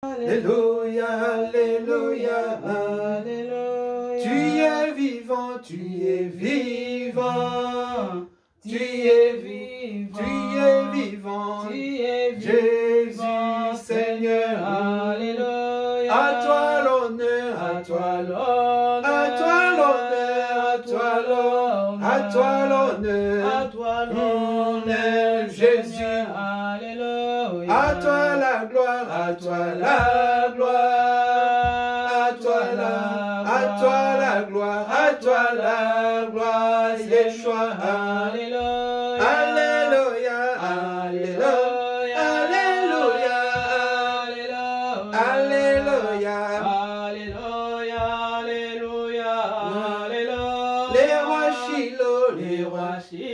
Alléluia, Alléluia, Alléluia. tu es vivant, tu es vivant, tu es vivant, tu es vivant, Tu es Jésus, vivant, Seigneur, Alléluia. à toi l'honneur, À toi l'honneur, à toi l'honneur, à toi l'honneur, à toi l'honneur, à toi l'honneur, Jésus, Alléluia. à toi la gloire, à toi la gloire, à toi la gloire, à toi la gloire, Yeshua, Alléluia. Alléluia, Alléluia, Alléluia, Alléluia, Alléluia, Alléluia, Alléluia. les rois Shiloh, les rois Shiloh,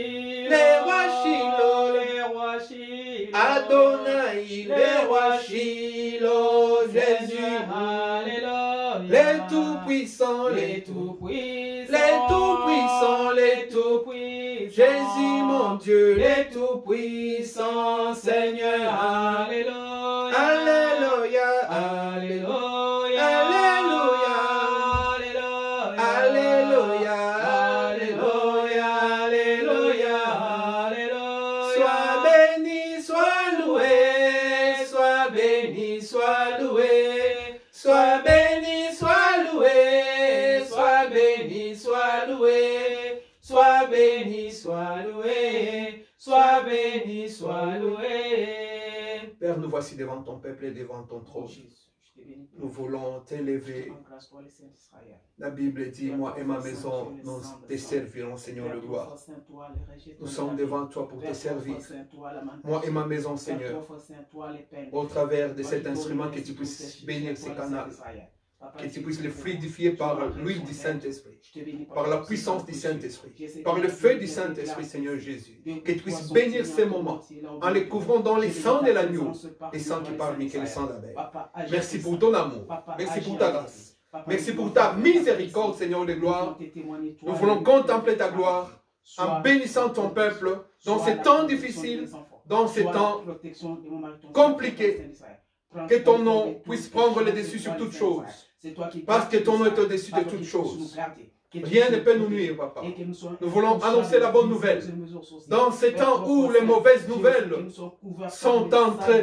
Adonai, les rois Shiloh, Jésus, Alléluia. les tout-puissants, Les tout-puissants, les tout-puissants, les tout-puissants, Jésus mon Dieu, les tout-puissants, Seigneur, Alléluia. Alléluia, Alléluia. Alléluia, Alléluia. Alléluia, Alléluia, Alléluia. sois béni, sois loué, sois béni, sois loué, sois béni, sois loué, sois béni, sois loué, sois béni, sois loué, sois béni, sois loué. Père, nous voici devant ton peuple et devant ton trône. Nous voulons t'élever. La Bible dit, moi et ma maison, nous te servirons, Seigneur de gloire. Nous sommes devant toi pour te servir. Moi et ma maison, Seigneur, au travers de cet instrument, que tu puisses bénir ces canaux, que tu puisses les fluidifier par l'huile du Saint-Esprit, par la puissance du Saint-Esprit, par le feu du Saint-Esprit, Seigneur Jésus, que tu puisses bénir ces moments en les couvrant dans les sangs de l'agneau, les sangs qui parlent mieux que les sangs d'abeille. Merci pour ton amour, merci pour ta grâce, merci pour ta miséricorde, Seigneur de gloire. Nous voulons contempler ta gloire en bénissant ton peuple dans ces temps difficiles, dans ces temps compliqués. Que ton nom puisse prendre le dessus sur toutes choses. Parce que ton nom est au-dessus de toutes choses. Rien ne peut nous nuire, papa. Nous voulons annoncer la bonne nouvelle. Dans ces temps où les mauvaises nouvelles sont en train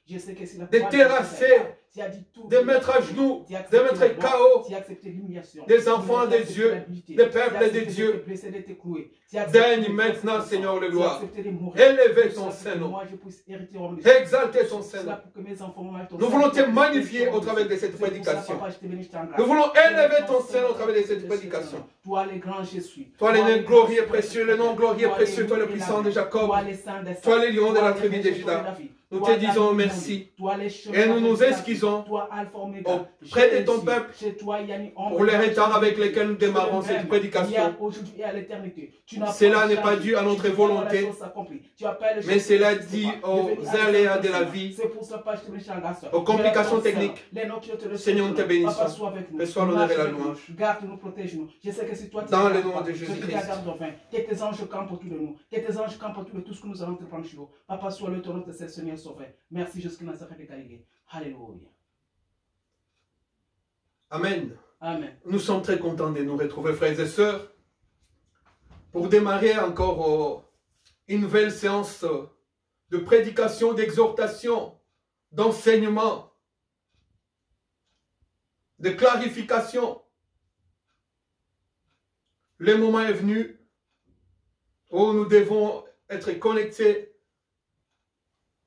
de terrasser, de mettre à genoux, de mettre KO des enfants de Dieu, des peuples de Dieu. Daigne maintenant, Seigneur de gloire, élever ton Saint-Nom, exalter ton Saint-Nom. Nous voulons te magnifier au travers de cette prédication. Nous voulons élever ton Saint-Nom au travers de cette prédication. Toi le grand Jésus, toi le nom glorieux et précieux, le nom glorieux et précieux, toi le puissant de Jacob, toi le lion de la tribu de Juda. Nous te disons merci et nous nous excusons auprès de ton peuple pour les retards avec lesquels nous démarrons cette prédication. Cela n'est pas dû à notre volonté, mais cela dit aux aléas de la vie, aux complications techniques. Seigneur, nous te bénissons. Reçois l'honneur et la louange. Dans le nom de Jésus-Christ. Que tes anges campent autour de nous. Que tes anges campent autour de tout ce que nous allons te prendre sur nous. Papa, sois le ton de Seigneur sauvé. Merci jusqu'à Nazareth de Galilée. Alléluia. Amen. Amen. Nous sommes très contents de nous retrouver, frères et sœurs, pour démarrer encore une nouvelle séance de prédication, d'exhortation, d'enseignement, de clarification. Le moment est venu où nous devons être connectés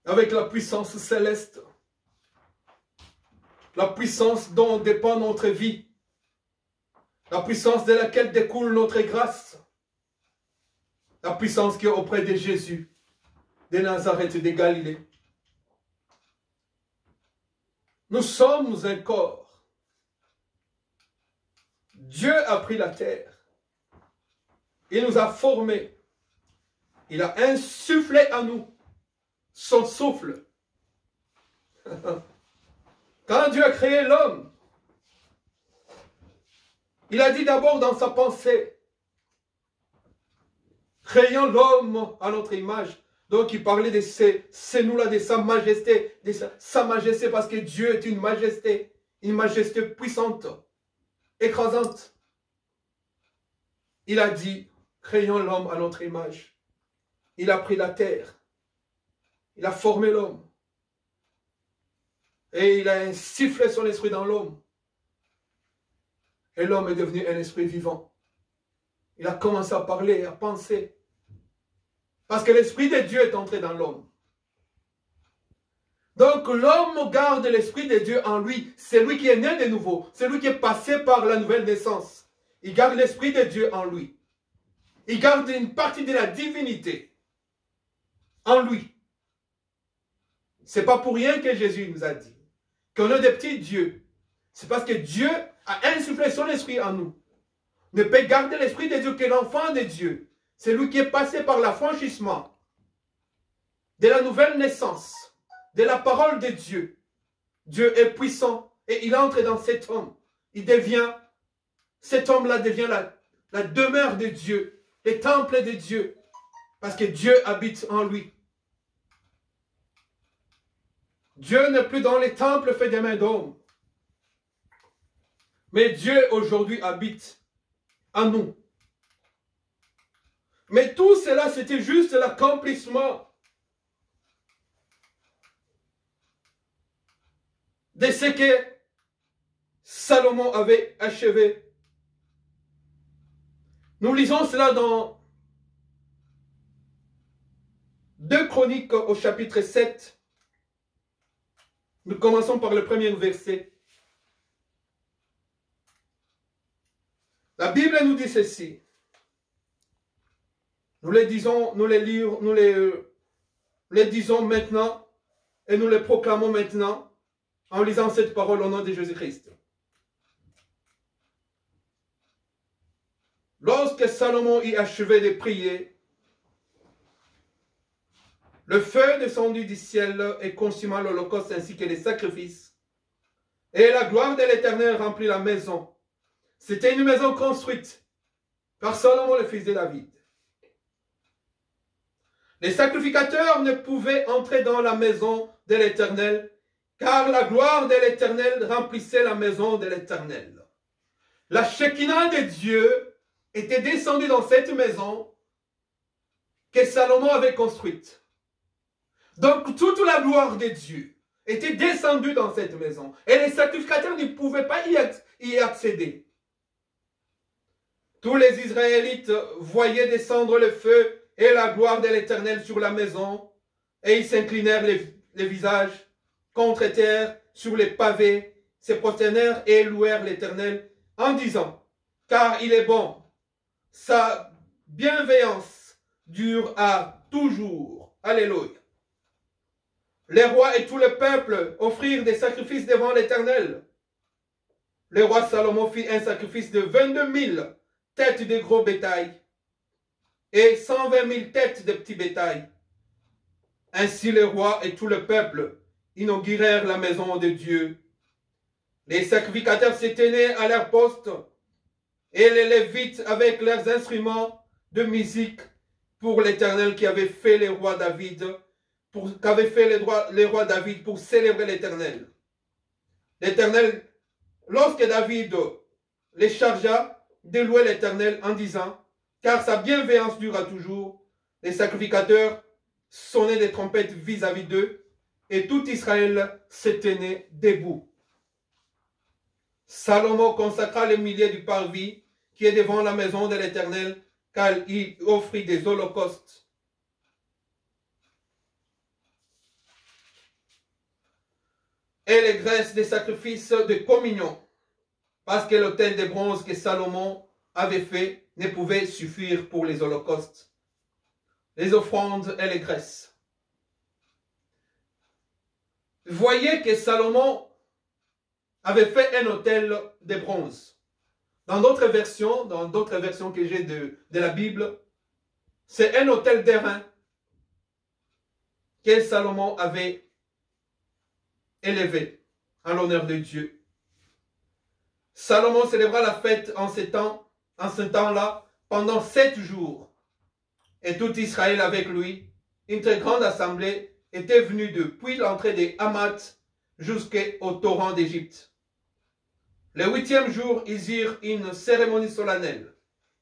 avec la puissance céleste, la puissance dont dépend notre vie, la puissance de laquelle découle notre grâce, la puissance qui est auprès de Jésus, de Nazareth et de Galilée. Nous sommes un corps. Dieu a pris la terre. Il nous a formés. Il a insufflé à nous son souffle. Quand Dieu a créé l'homme, il a dit d'abord dans sa pensée, créons l'homme à notre image, Donc il parlait de ces nous-là, de sa majesté, sa majesté, parce que Dieu est une majesté puissante, écrasante. Il a dit, créons l'homme à notre image. Il a pris la terre, il a formé l'homme. Et il a insufflé son esprit dans l'homme. Et l'homme est devenu un esprit vivant. Il a commencé à parler, à penser. Parce que l'esprit de Dieu est entré dans l'homme. Donc l'homme garde l'esprit de Dieu en lui. C'est lui qui est né de nouveau. C'est lui qui est passé par la nouvelle naissance. Il garde l'esprit de Dieu en lui. Il garde une partie de la divinité en lui. Ce n'est pas pour rien que Jésus nous a dit qu'on est des petits dieux. C'est parce que Dieu a insufflé son esprit en nous. Ne peut garder l'esprit de Dieu que l'enfant de Dieu. C'est lui qui est passé par l'affranchissement de la nouvelle naissance, de la parole de Dieu. Dieu est puissant et il entre dans cet homme. Cet homme-là devient la demeure de Dieu, le temple de Dieu, parce que Dieu habite en lui. Dieu n'est plus dans les temples faits des mains d'hommes. Mais Dieu aujourd'hui habite en nous. Mais tout cela, c'était juste l'accomplissement de ce que Salomon avait achevé. Nous lisons cela dans 2 Chroniques au chapitre 7. Nous commençons par le premier verset. La Bible nous dit ceci. Nous les disons, nous les disons maintenant et nous les proclamons maintenant en lisant cette parole au nom de Jésus-Christ. Lorsque Salomon y achevait de prier, le feu descendu du ciel et consuma l'holocauste ainsi que les sacrifices. Et la gloire de l'Éternel remplit la maison. C'était une maison construite par Salomon, le fils de David. Les sacrificateurs ne pouvaient entrer dans la maison de l'Éternel, car la gloire de l'Éternel remplissait la maison de l'Éternel. La Shekinah de Dieu était descendue dans cette maison que Salomon avait construite. Donc toute la gloire de Dieu était descendue dans cette maison. Et les sacrificateurs ne pouvaient pas y accéder. Tous les Israélites voyaient descendre le feu et la gloire de l'Éternel sur la maison. Et ils s'inclinèrent les visages contre terre sur les pavés, se prosternèrent et louèrent l'Éternel en disant, car il est bon, sa bienveillance dure à toujours. Alléluia. Les rois et tout le peuple offrirent des sacrifices devant l'Éternel. Le roi Salomon fit un sacrifice de 22 000 têtes de gros bétail et 120 000 têtes de petits bétail. Ainsi les rois et tout le peuple inaugurèrent la maison de Dieu. Les sacrificateurs se tenaient à leur poste et les Lévites avec leurs instruments de musique pour l'Éternel qui avait fait les rois David, les rois David pour célébrer l'Éternel. L'Éternel, lorsque David les chargea de louer l'Éternel en disant, car sa bienveillance durera toujours, les sacrificateurs sonnaient des trompettes vis-à-vis d'eux, et tout Israël se tenait debout. Salomon consacra les milliers du parvis qui est devant la maison de l'Éternel, car il offrit des holocaustes. Et les graisses des sacrifices de communion, parce que l'autel de bronze que Salomon avait fait ne pouvait suffire pour les holocaustes, les offrandes et les graisses. Voyez que Salomon avait fait un autel de bronze. Dans d'autres versions que j'ai de la Bible, c'est un autel d'airain que Salomon avait élevé en l'honneur de Dieu. Salomon célébra la fête en ce temps-là pendant 7 jours. Et tout Israël avec lui une très grande assemblée était venue depuis l'entrée des Hamath jusqu'au torrent d'Égypte. Le 8e jour, ils eurent une cérémonie solennelle,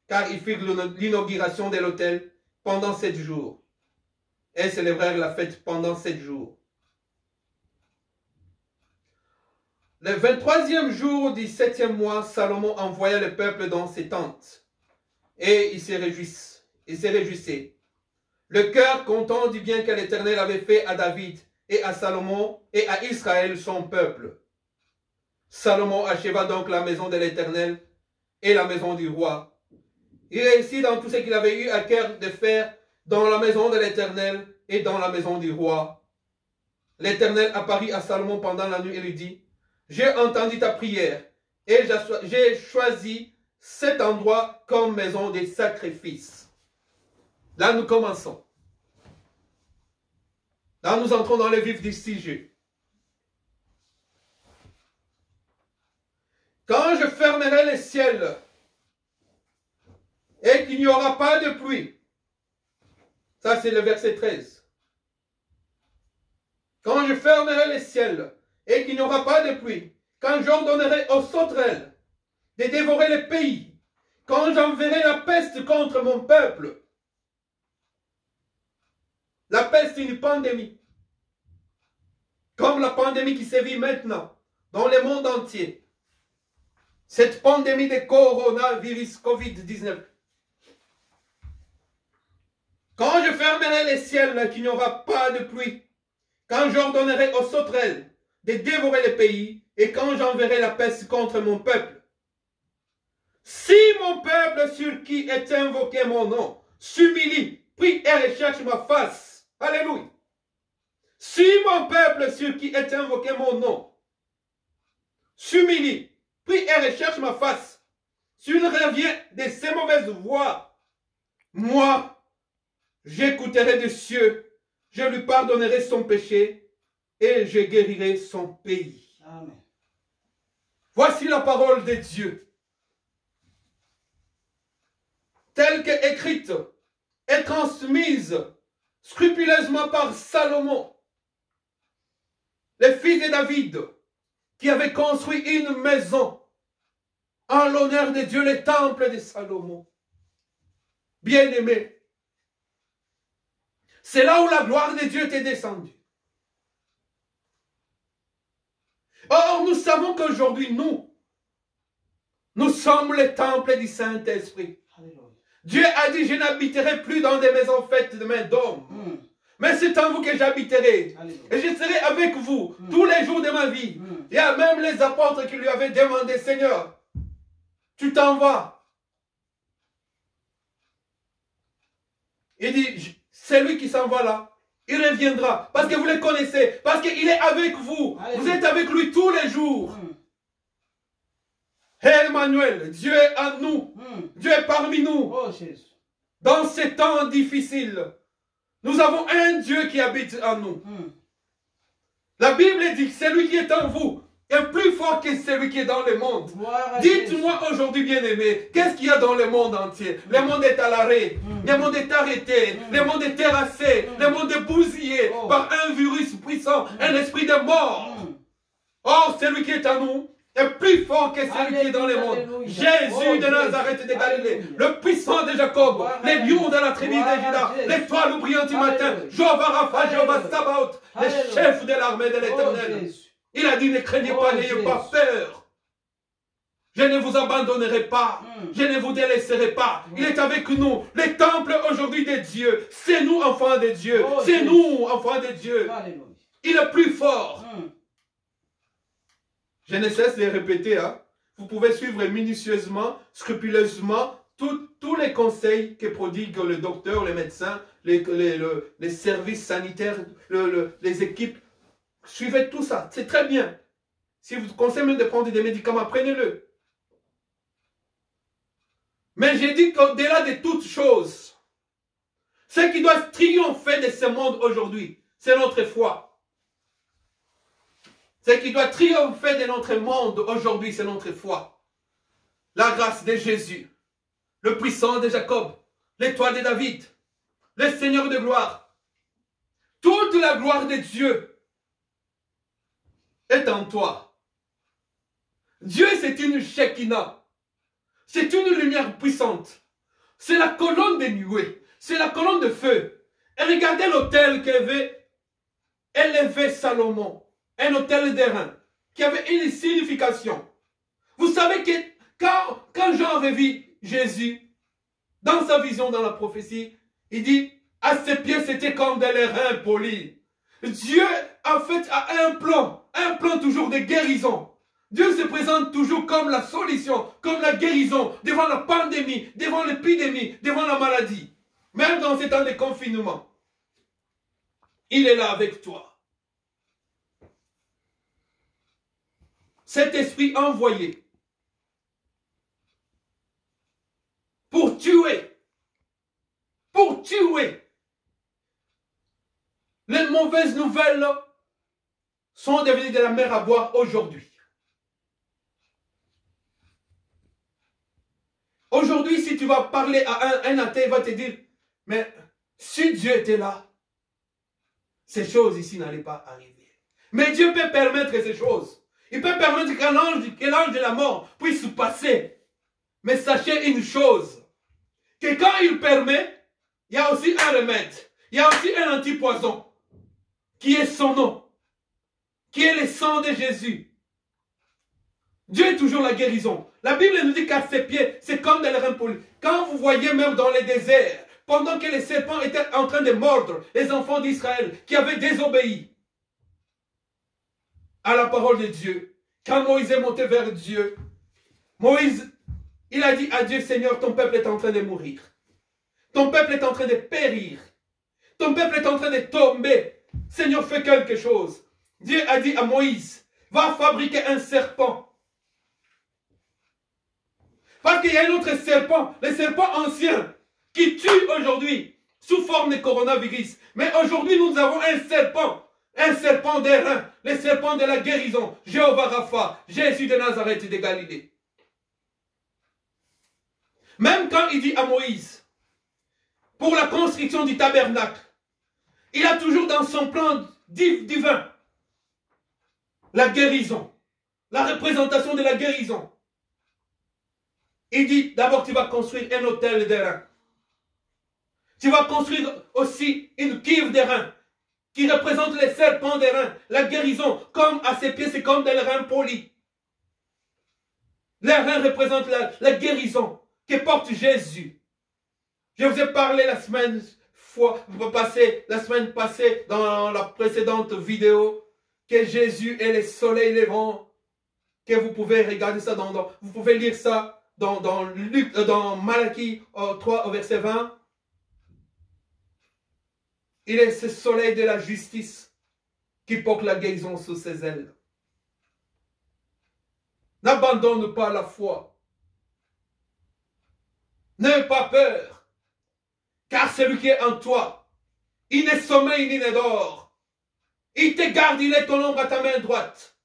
car ils firent l'inauguration de l'autel pendant 7 jours, et célébrèrent la fête pendant 7 jours. Le 23e jour du 7e mois, Salomon envoya le peuple dans ses tentes, et il se réjouissait. Le cœur content du bien que l'Éternel avait fait à David et à Salomon et à Israël son peuple. Salomon acheva donc la maison de l'Éternel et la maison du roi. Il réussit dans tout ce qu'il avait eu à cœur de faire dans la maison de l'Éternel et dans la maison du roi. L'Éternel apparut à Salomon pendant la nuit et lui dit, « J'ai entendu ta prière et j'ai choisi cet endroit comme maison des sacrifices. » Là, nous commençons. Là, nous entrons dans le vif du sujet. Quand je fermerai les ciels et qu'il n'y aura pas de pluie, ça c'est le verset 13. Quand je fermerai les ciels et qu'il n'y aura pas de pluie, quand j'ordonnerai aux sauterelles de dévorer les pays, quand j'enverrai la peste contre mon peuple, la peste est une pandémie, comme la pandémie qui sévit maintenant dans le monde entier. Cette pandémie de coronavirus Covid-19. Quand je fermerai les ciels, qu'il n'y aura pas de pluie, quand j'ordonnerai aux sauterelles de dévorer les pays, et quand j'enverrai la peste contre mon peuple. Si mon peuple sur qui est invoqué mon nom s'humilie, prie et recherche ma face. Alléluia. Si mon peuple sur qui est invoqué mon nom s'humilie, prie et recherche ma face, s'il revient de ses mauvaises voies, moi, j'écouterai des cieux, je lui pardonnerai son péché et je guérirai son pays. Amen. Voici la parole de Dieu, telle qu'écrite et transmise scrupuleusement par Salomon, le fils de David, qui avait construit une maison en l'honneur de Dieu, le temple de Salomon. Bien-aimé, c'est là où la gloire de Dieu t'est descendue. Or, nous savons qu'aujourd'hui, nous sommes le temple du Saint-Esprit. Dieu a dit, je n'habiterai plus dans des maisons faites de mains d'hommes. Mais c'est en vous que j'habiterai. Et je serai avec vous tous les jours de ma vie. Il y a même les apôtres qui lui avaient demandé, Seigneur, tu t'en vas. Il dit, c'est lui qui s'en va là. Il reviendra. Parce que vous le connaissez. Parce qu'il est avec vous. Vous êtes avec lui tous les jours. Emmanuel, Dieu est en nous. Dieu est parmi nous. Oh, Jésus. Dans ces temps difficiles, nous avons un Dieu qui habite en nous. La Bible dit que celui qui est en vous est plus fort que celui qui est dans le monde. Dites-moi aujourd'hui, bien-aimé, qu'est-ce qu'il y a dans le monde entier? Le monde est à l'arrêt, le monde est arrêté, le monde est terrassé, le monde est bousillé par un virus puissant, un esprit de mort. Or, celui qui est en nous est plus fort que celui qui est dans le monde. Jésus de Nazareth de Galilée, le puissant de Jacob, les lions de la tribu de Juda, l'étoile brillante du matin, Jéhovah Rapha, Jéhovah Sabaoth, le chef de l'armée de l'Éternel. Il a dit, ne craignez pas, n'ayez pas peur. Je ne vous abandonnerai pas. Je ne vous délaisserai pas. Il est avec nous. Le temple aujourd'hui de Dieu, c'est nous, enfants de Dieu. C'est nous, enfants de Dieu. Il est plus fort. Je ne cesse de répéter, hein. Vous pouvez suivre minutieusement, scrupuleusement, tous les conseils que prodigue le docteur, les médecins, les services sanitaires, les équipes. Suivez tout ça, c'est très bien. Si vous conseillez même de prendre des médicaments, prenez-le. Mais j'ai dit qu'au-delà de toutes choses, ce qui doit triompher de ce monde aujourd'hui, c'est notre foi. Ce qui doit triompher de notre monde aujourd'hui, c'est notre foi. La grâce de Jésus, le puissant de Jacob, l'étoile de David, le Seigneur de gloire. toute la gloire de Dieu est en toi. Dieu, c'est une Shekinah. C'est une lumière puissante. C'est la colonne de nuée. C'est la colonne de feu. Et regardez l'autel qu'avait élevé Salomon. Un autel d'airain qui avait une signification. Vous savez que quand Jean avait vu Jésus, dans sa vision, dans la prophétie, il dit, à ses pieds, c'était comme des reins polis. Dieu, en fait, a un plan toujours de guérison. Dieu se présente toujours comme la solution, comme la guérison, devant la pandémie, devant l'épidémie, devant la maladie. Même dans ces temps de confinement, il est là avec toi. Cet esprit envoyé pour tuer les mauvaises nouvelles sont devenues de la mer à boire aujourd'hui. Aujourd'hui, si tu vas parler à un athée, il va te dire, mais si Dieu était là, ces choses ici n'allaient pas arriver. Mais Dieu peut permettre ces choses. Il peut permettre que l'ange de la mort puisse passer. Mais sachez une chose, que quand il permet, il y a aussi un remède. Il y a aussi un antipoison, qui est son nom, qui est le sang de Jésus. Dieu est toujours la guérison. La Bible nous dit qu'à ses pieds, c'est comme des reins polis. Quand vous voyez même dans les déserts, pendant que les serpents étaient en train de mordre les enfants d'Israël qui avaient désobéi à la parole de Dieu, quand Moïse est monté vers Dieu, Moïse, il a dit à Dieu, Seigneur, ton peuple est en train de mourir. Ton peuple est en train de périr. Ton peuple est en train de tomber. Seigneur, fais quelque chose. Dieu a dit à Moïse, va fabriquer un serpent. Parce qu'il y a un autre serpent, le serpent ancien, qui tue aujourd'hui sous forme de coronavirus. Mais aujourd'hui, nous avons un serpent d'airain, le serpent de la guérison, Jéhovah Rapha, Jésus de Nazareth de Galilée. Même quand il dit à Moïse, pour la construction du tabernacle, il a toujours dans son plan divin la guérison, la représentation de la guérison. Il dit, d'abord tu vas construire un autel d'airain. Tu vas construire aussi une cuve d'airain qui représente les serpents d'airain, la guérison, comme à ses pieds, c'est comme des reins polis. Les reins représentent la guérison que porte Jésus. Je vous ai parlé la semaine passée, dans la précédente vidéo, que Jésus est le soleil levant, que vous pouvez regarder ça, vous pouvez lire ça dans Malachie 3 au verset 20. Il est ce soleil de la justice qui porte la guérison sous ses ailes. N'abandonne pas la foi. N'aie pas peur, car celui qui est en toi, il ne sommeille ni ne dort. Il te garde, il est ton ombre à ta main droite.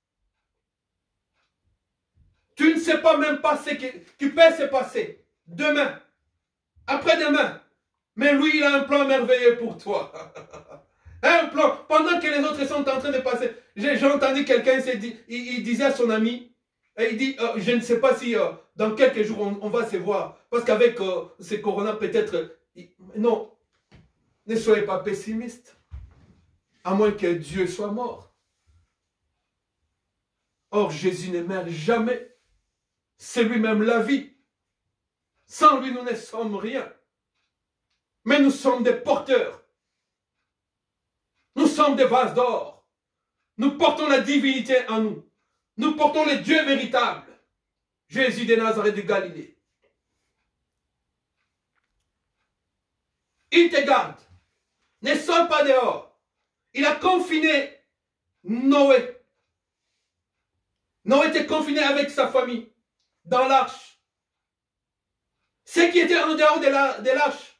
Tu ne sais pas même pas ce qui peut se passer demain, après-demain. Mais lui, il a un plan merveilleux pour toi. Un plan. Pendant que les autres sont en train de passer. J'ai entendu quelqu'un, il disait à son ami, et il dit, je ne sais pas si dans quelques jours on va se voir. Parce qu'avec ce corona, peut-être... Non, ne soyez pas pessimiste. À moins que Dieu soit mort. Or, Jésus ne meurt jamais. C'est lui-même la vie. Sans lui, nous ne sommes rien. Mais nous sommes des porteurs. Nous sommes des vases d'or. Nous portons la divinité en nous. Nous portons le Dieu véritable. Jésus de Nazareth de Galilée. Il te garde. Ne sors pas dehors. Il a confiné Noé. Noé était confiné avec sa famille dans l'arche. Ceux qui étaient en dehors de l'arche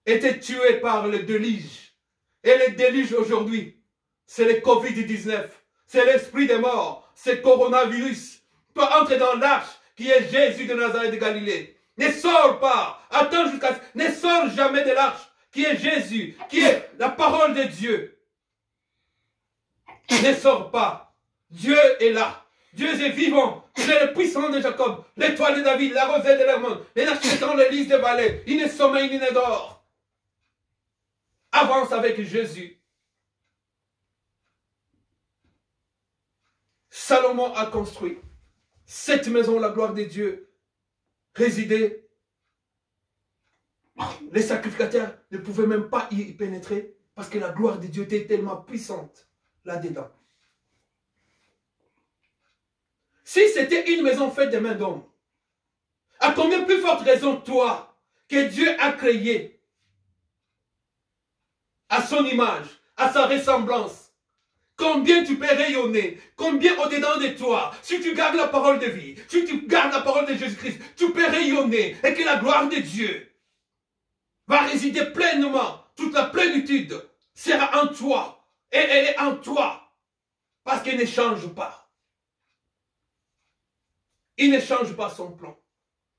étaient tués par le déluge. Et le déluge aujourd'hui, c'est le Covid-19. C'est l'esprit des morts. C'est le coronavirus. Toi, entre dans l'arche qui est Jésus de Nazareth de Galilée. Ne sors pas. Attends ne sors jamais de l'arche. qui est Jésus, qui est la parole de Dieu, ne sort pas. Dieu est là. Dieu est vivant. Il est le puissant de Jacob, l'étoile de David, la rosée de l'Hermone, les nations, les lys de Valais. Il ne sommeille, il ne dort. Avance avec Jésus. Salomon a construit cette maison, la gloire de Dieu, résidait. Les sacrificateurs ne pouvaient même pas y pénétrer parce que la gloire de Dieu était tellement puissante là-dedans. Si c'était une maison faite de mains d'hommes, à combien plus forte raison toi, que Dieu a créé à son image, à sa ressemblance, combien tu peux rayonner, combien au-dedans de toi, si tu gardes la parole de vie, si tu gardes la parole de Jésus-Christ, tu peux rayonner et que la gloire de Dieu va résider pleinement, toute la plénitude sera en toi et elle est en toi parce qu'elle ne change pas. Il ne change pas son plan.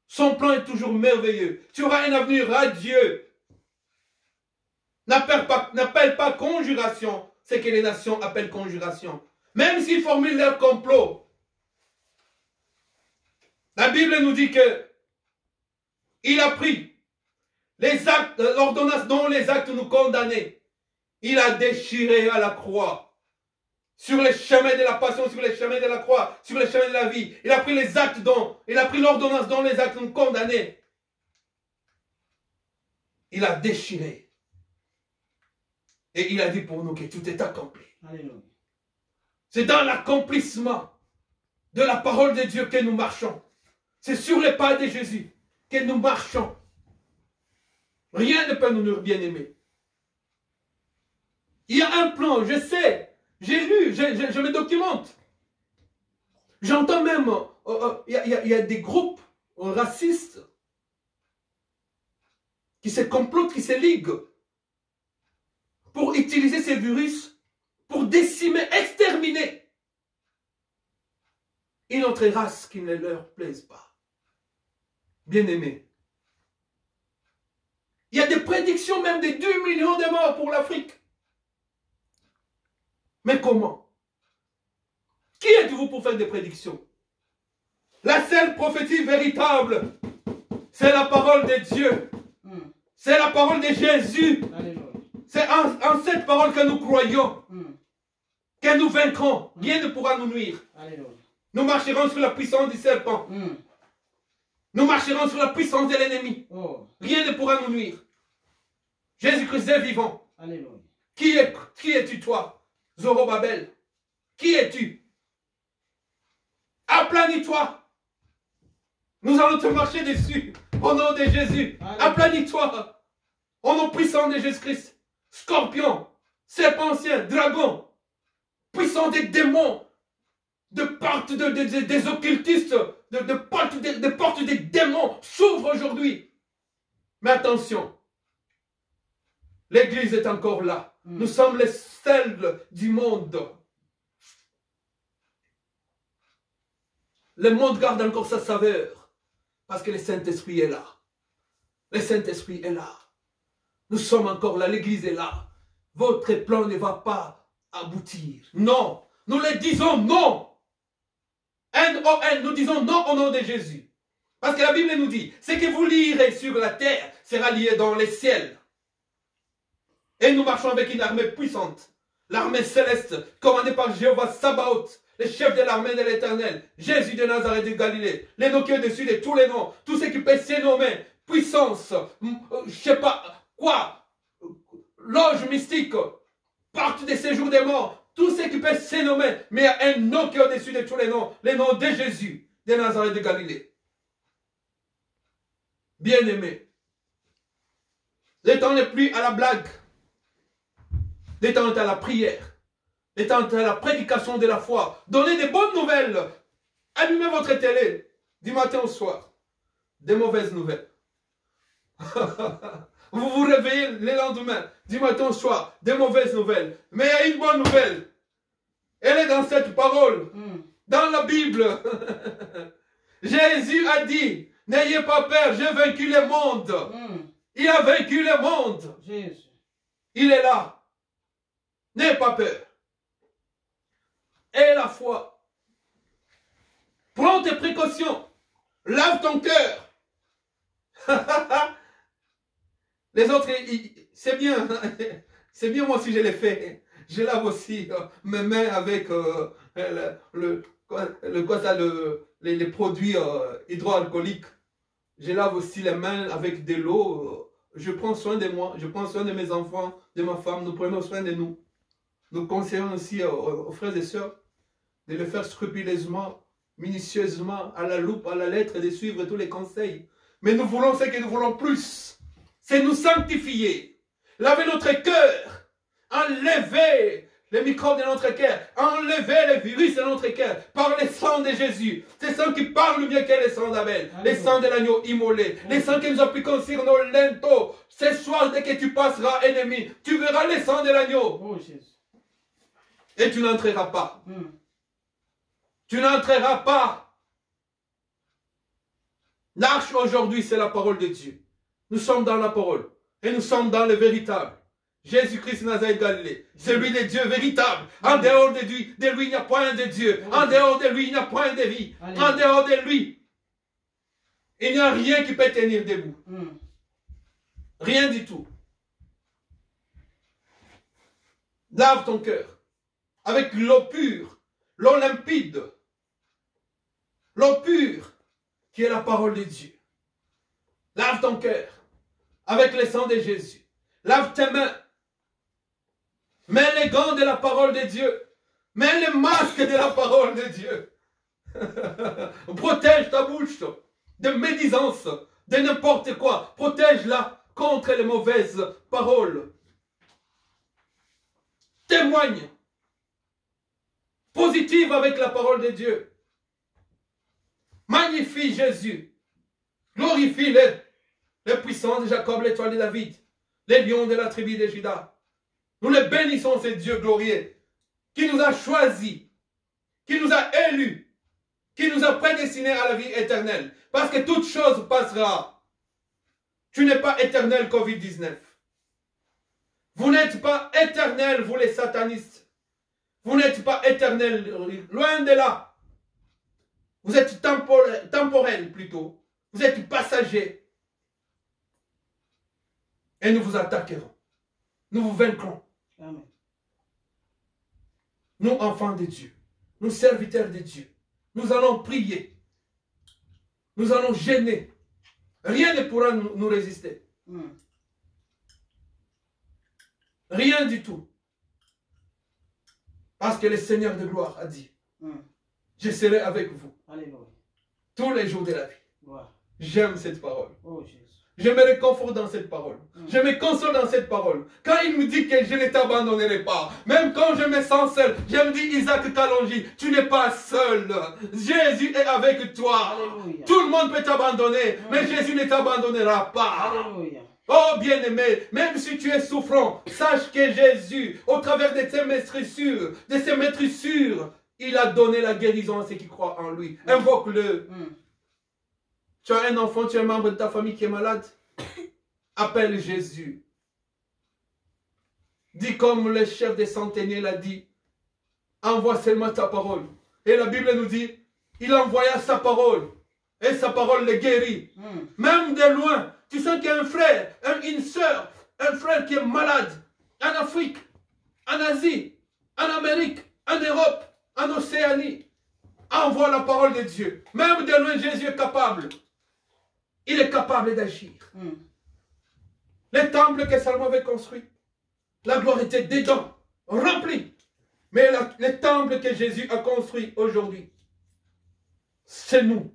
Son plan est toujours merveilleux. Tu auras un avenir radieux. N'appelle pas conjuration ce que les nations appellent conjuration. Même s'ils formulent leur complot. La Bible nous dit que il a pris les actes, l'ordonnance dont les actes nous condamnaient. Il a déchiré à la croix. Sur les chemins de la passion, sur les chemins de la croix, sur les chemins de la vie. Il a pris les actes dont, il a pris l'ordonnance dont les actes nous condamnaient. Il a déchiré. Et il a dit pour nous que tout est accompli. C'est dans l'accomplissement de la parole de Dieu que nous marchons. C'est sur les pas de Jésus que nous marchons. Rien ne peut nous nuire, bien-aimés. Il y a un plan, je sais. J'ai lu, je me documente. J'entends même, il y a des groupes racistes qui se complotent, qui se liguent pour utiliser ces virus, pour décimer, exterminer une autre race qui ne leur plaise pas. Bien-aimés. Il y a des prédictions même de 2 millions de morts pour l'Afrique. Mais comment? Qui êtes-vous pour faire des prédictions? La seule prophétie véritable, c'est la parole de Dieu. C'est la parole de Jésus. C'est en cette parole que nous croyons, que nous vaincrons. Rien ne pourra nous nuire. Nous marcherons sur la puissance du serpent. Nous marcherons sur la puissance de l'ennemi. Rien ne pourra nous nuire. Jésus-Christ est vivant. Qui es-tu toi? Zorobabel, qui es-tu? Aplanis-toi. Nous allons te marcher dessus. Au nom de Jésus. Aplanis-toi. Au nom puissant de Jésus-Christ. Scorpion, serpent ancien, dragon, puissant des démons, de portes des occultistes, de portes des démons s'ouvrent aujourd'hui. Mais attention, l'Église est encore là. Nous sommes les sels du monde. Le monde garde encore sa saveur. Parce que le Saint-Esprit est là. Le Saint-Esprit est là. Nous sommes encore là. L'Église est là. Votre plan ne va pas aboutir. Non. Nous le disons non. N-O-N. Nous disons non au nom de Jésus. Parce que la Bible nous dit, ce que vous lirez sur la terre sera lié dans les ciels. Et nous marchons avec une armée puissante. L'armée céleste, commandée par Jéhovah Sabaoth, le chef de l'armée de l'Éternel, Jésus de Nazareth de Galilée, les noms qui est au-dessus de tous les noms, tout ce qui peut se nommer, puissance, je sais pas quoi, loge mystique, porte de séjour des morts, tout ce qui peut se nommer, mais il y a un nom qui est au-dessus de tous les noms de Jésus de Nazareth de Galilée. Bien-aimé, le temps n'est plus à la blague. Le temps est à la prière. Le temps est à la prédication de la foi. Donnez des bonnes nouvelles. Allumez votre télé du matin au soir. Des mauvaises nouvelles. Vous vous réveillez le lendemain, du matin au soir, des mauvaises nouvelles. Mais il y a une bonne nouvelle. Elle est dans cette parole. Dans la Bible. Jésus a dit, n'ayez pas peur, j'ai vaincu le monde. Il a vaincu le monde. Jésus. Il est là. N'aie pas peur. Aie la foi. Prends tes précautions. Lave ton cœur. Les autres, c'est bien. C'est bien moi si je l'ai fait. Je lave aussi mes mains avec les produits hydroalcooliques. Je lave aussi les mains avec de l'eau. Je prends soin de moi. Je prends soin de mes enfants, de ma femme. Nous prenons soin de nous. Nous conseillons aussi aux frères et sœurs de le faire scrupuleusement, minutieusement, à la loupe, à la lettre, de suivre tous les conseils. Mais nous voulons ce que nous voulons plus. C'est nous sanctifier. Laver notre cœur. Enlever les microbes de notre cœur. Enlever les virus de notre cœur. Par le sang de Jésus. C'est le sang qui parle mieux que le sang d'Abel. Le sang de l'agneau immolé. Le sang que nous appliquons sur nos linteaux. Ce soir, dès que tu passeras, ennemi, tu verras le sang de l'agneau. Oh, Jésus. Et tu n'entreras pas. Tu n'entreras pas. L'arche aujourd'hui, c'est la parole de Dieu. Nous sommes dans la parole. Et nous sommes dans le véritable. Jésus-Christ Nazareth Galilée. Celui de Dieu véritable. En dehors de lui, il n'y a point de Dieu. En dehors de lui, il n'y a point de vie. En dehors de lui, il n'y a rien qui peut tenir debout. Rien du tout. Lave ton cœur. Avec l'eau pure, l'eau limpide, l'eau pure qui est la parole de Dieu. Lave ton cœur avec le sang de Jésus. Lave tes mains. Mets les gants de la parole de Dieu. Mets le masque de la parole de Dieu. Protège ta bouche de médisance, de n'importe quoi. Protège-la contre les mauvaises paroles. Témoigne. Positive avec la parole de Dieu. Magnifie Jésus. Glorifie les puissants de Jacob, l'étoile de David, les lions de la tribu de Juda. Nous les bénissons, ce Dieu glorieux, qui nous a choisis, qui nous a élus, qui nous a prédestinés à la vie éternelle. Parce que toute chose passera. Tu n'es pas éternel, Covid-19. Vous n'êtes pas éternel, vous les satanistes. Vous n'êtes pas éternel, loin de là. Vous êtes temporel plutôt. Vous êtes passager. Et nous vous attaquerons. Nous vous vaincrons. Amen. Nous, enfants de Dieu. Nous, serviteurs de Dieu. Nous allons prier. Nous allons gêner. Rien ne pourra nous résister. Rien du tout. Parce que le Seigneur de gloire a dit, je serai avec vous. Alléluia. Tous les jours de la vie. J'aime cette parole. Oh, Jésus. Je me réconforte dans cette parole. Je me console dans cette parole. Quand il me dit que je ne t'abandonnerai pas, même quand je me sens seul, je me dis, Isaac Kalonji, tu n'es pas seul. Jésus est avec toi. Alléluia. Tout le monde peut t'abandonner, mais Jésus ne t'abandonnera pas. Alléluia. Oh bien-aimé, même si tu es souffrant, sache que Jésus, au travers de ces maîtrissures, il a donné la guérison à ceux qui croient en lui. Invoque-le. Tu as un enfant, tu es un membre de ta famille qui est malade. Appelle Jésus. Dis comme le chef des centeniers l'a dit. Envoie seulement ta parole. Et la Bible nous dit, il envoya sa parole. Et sa parole le guérit. Même de loin. Tu sens qu'il y a un frère, une soeur, un frère qui est malade. En Afrique, en Asie, en Amérique, en Europe, en Océanie. Envoie la parole de Dieu. Même de loin, Jésus est capable. Il est capable d'agir. Le temple que Salomon avait construit, la gloire était dedans, remplie. Mais le temple que Jésus a construit aujourd'hui, c'est nous,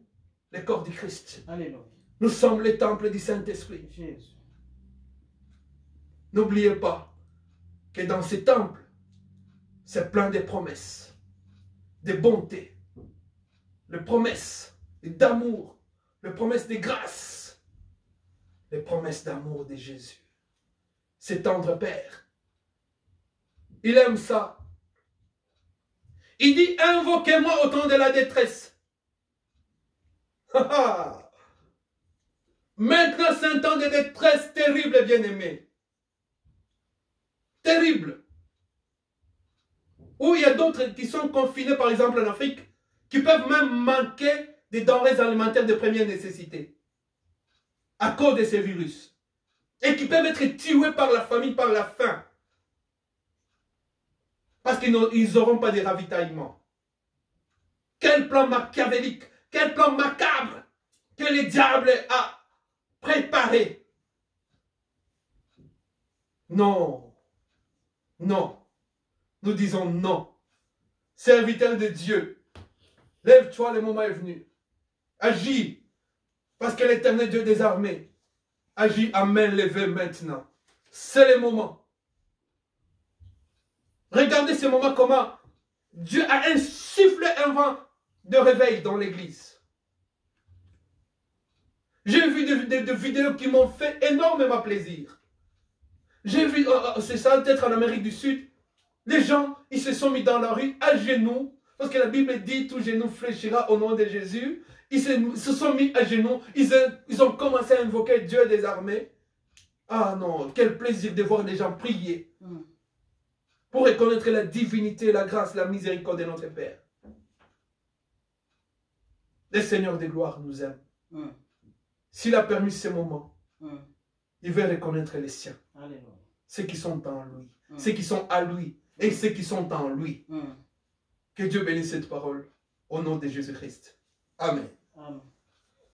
le corps du Christ. Alléluia. Nous sommes le temple du Saint-Esprit. N'oubliez pas que dans ce temple, c'est plein de promesses, de bonté, de promesses d'amour, les promesses de grâce, les promesses d'amour de Jésus. C'est tendre Père. Il aime ça. Il dit, invoquez-moi au temps de la détresse. Maintenant, c'est un temps de détresse terrible, bien-aimé. Terrible. Où il y a d'autres qui sont confinés, par exemple en Afrique, qui peuvent même manquer des denrées alimentaires de première nécessité à cause de ces virus. Et qui peuvent être tués par la famine, par la faim. Parce qu'ils n'auront pas de ravitaillement. Quel plan machiavélique, quel plan macabre que le diable a préparé. Non, non, nous disons non. Serviteur de Dieu, lève-toi, le moment est venu. Agis, parce que l'Éternel Dieu des armées agit à main levée maintenant. C'est le moment. Regardez ce moment comment Dieu a insufflé un vent de réveil dans l'église. J'ai vu des vidéos qui m'ont fait énormément plaisir. J'ai vu, c'est ça peut-être en Amérique du Sud, les gens, ils se sont mis dans la rue à genoux, parce que la Bible dit tout genou fléchira au nom de Jésus. Ils se sont mis à genoux, ils ont commencé à invoquer Dieu des armées. Ah non, quel plaisir de voir les gens prier pour reconnaître la divinité, la grâce, la miséricorde de notre Père. Le Seigneur de gloire nous aime. S'il a permis ce moment, il veut reconnaître les siens. Alléluia. Ceux qui sont en lui, ceux qui sont à lui et ceux qui sont en lui. Que Dieu bénisse cette parole au nom de Jésus-Christ. Amen. Amen.